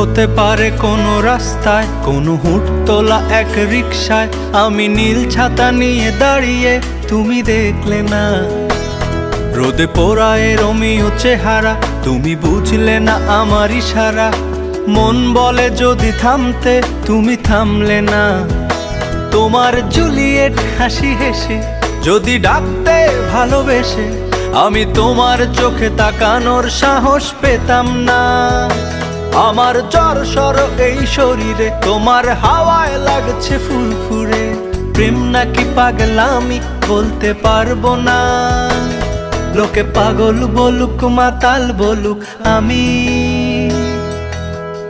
হতে পারে কোনো রাস্তায়, কোনো হুট তোলা এক রিকশায় আমি নীল ছাতা নিয়ে দাঁড়িয়ে, তুমি দেখলে না। রোদে পোড়ায় রোমিও চেহারা, তুমি বুঝলে না আমার ইশারা। মন বলে যদি থামতে, তুমি থামলে না। তোমার জুলিয়েট হাসি হেসে যদি ডাকতে ভালোবেসে, আমি তোমার চোখে তাকানোর সাহস পেতাম না। আমার জ্বর সর এই শরীরে, তোমার হাওয়ায় লাগছে ফুরফুরে। প্রেম নাকি পাগলামি বলতে পারবো না। লোকে পাগল বলুক মাতাল বলুক, আমি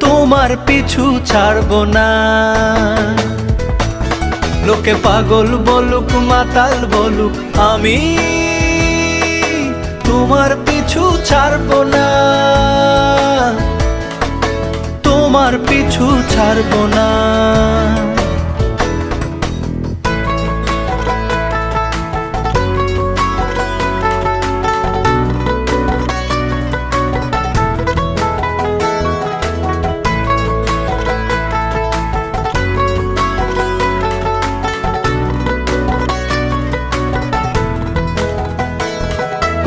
তোমার পিছু ছাড়বো না। লোকে পাগল বলুক মাতাল বলুক, আমি তোমার পিছু ছাড়বো না। তোমার পিছু ছাড়বো না।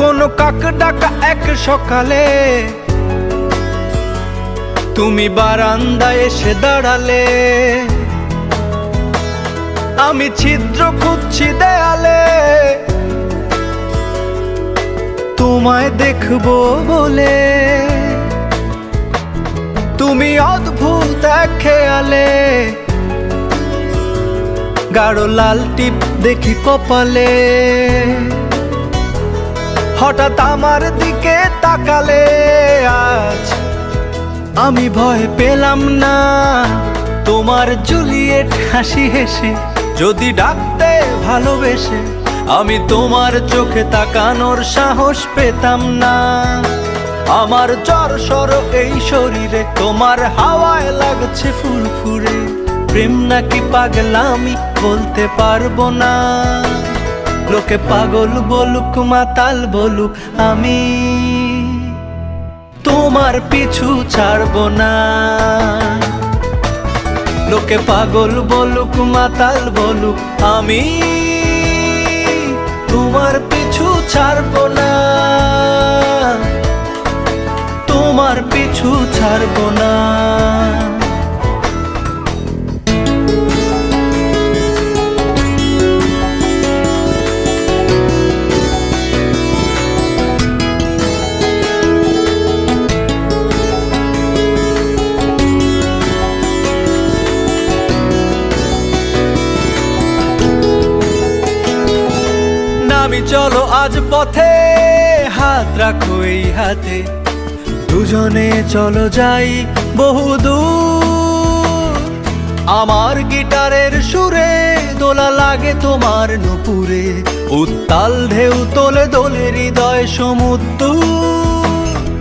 কোনো কাক ডাকা এক সকালে তুমি বারান্দায় এসে দাঁড়ালে। আমি ছিদ্র খুঁজছি দেয়ালে, তোমায় দেখবো বলে। তুমি অদ্ভুত এক খেয়ালে, গাঢ় লাল টিপ দেখি কপালে। হঠাৎ আমার দিকে তাকালে, আজ আমি ভয় পেলাম না। তোমার জুলিয়েট হাসি হেসে যদি ডাকতে ভালোবেসে, আমি তোমার চোখে তাকানোর সাহস পেতাম না। আমার জ্বর সর এই শরীরে, তোমার হাওয়ায় লাগছে ফুরফুরে। প্রেম নাকি পাগলামি বলতে পারবো না। লোকে পাগল বলুক মাতাল বলুক, আমি তোমার পিছু ছাড়বো না। লোকে পাগল বলুক মাতাল বলুক, আমি তোমার পিছু ছাড়বো না। তোমার পিছু ছাড়বো না। আমি চলো আজ পথে, হাত রাখো এই হাতে। দুজনে চলো যাই বহুদূর। আমার গিটারের সুরে দোলা লাগে তোমার নুপুরে। উত্তাল ঢেউ তোলে দোলে হৃদয় সমুদ্র।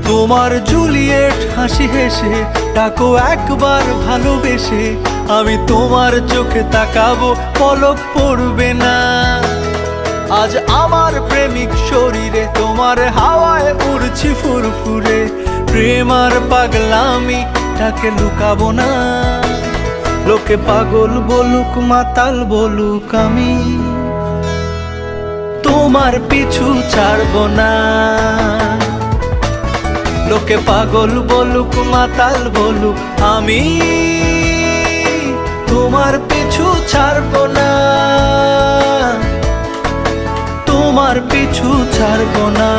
তোমার জুলিয়েট হাসি হেসে ডাকো একবার ভালোবেসে। আমি তোমার চোখে তাকাবো, পলক পড়বে না। আজ আমার প্রেমিক শরীরে, তোমার হাওয়ায় উড়ছি ফুরফুরে। প্রেম আর পাগলামি তাকে লুকাবো না। লোকে পাগল বলুক মাতাল বলুক, আমি তোমার পিছু ছাড়বো না। লোকে পাগল বলুক মাতাল বলুক, আমি তোমার পিছু ছাড়বো না। তোমার পিছু ছাড়বো না।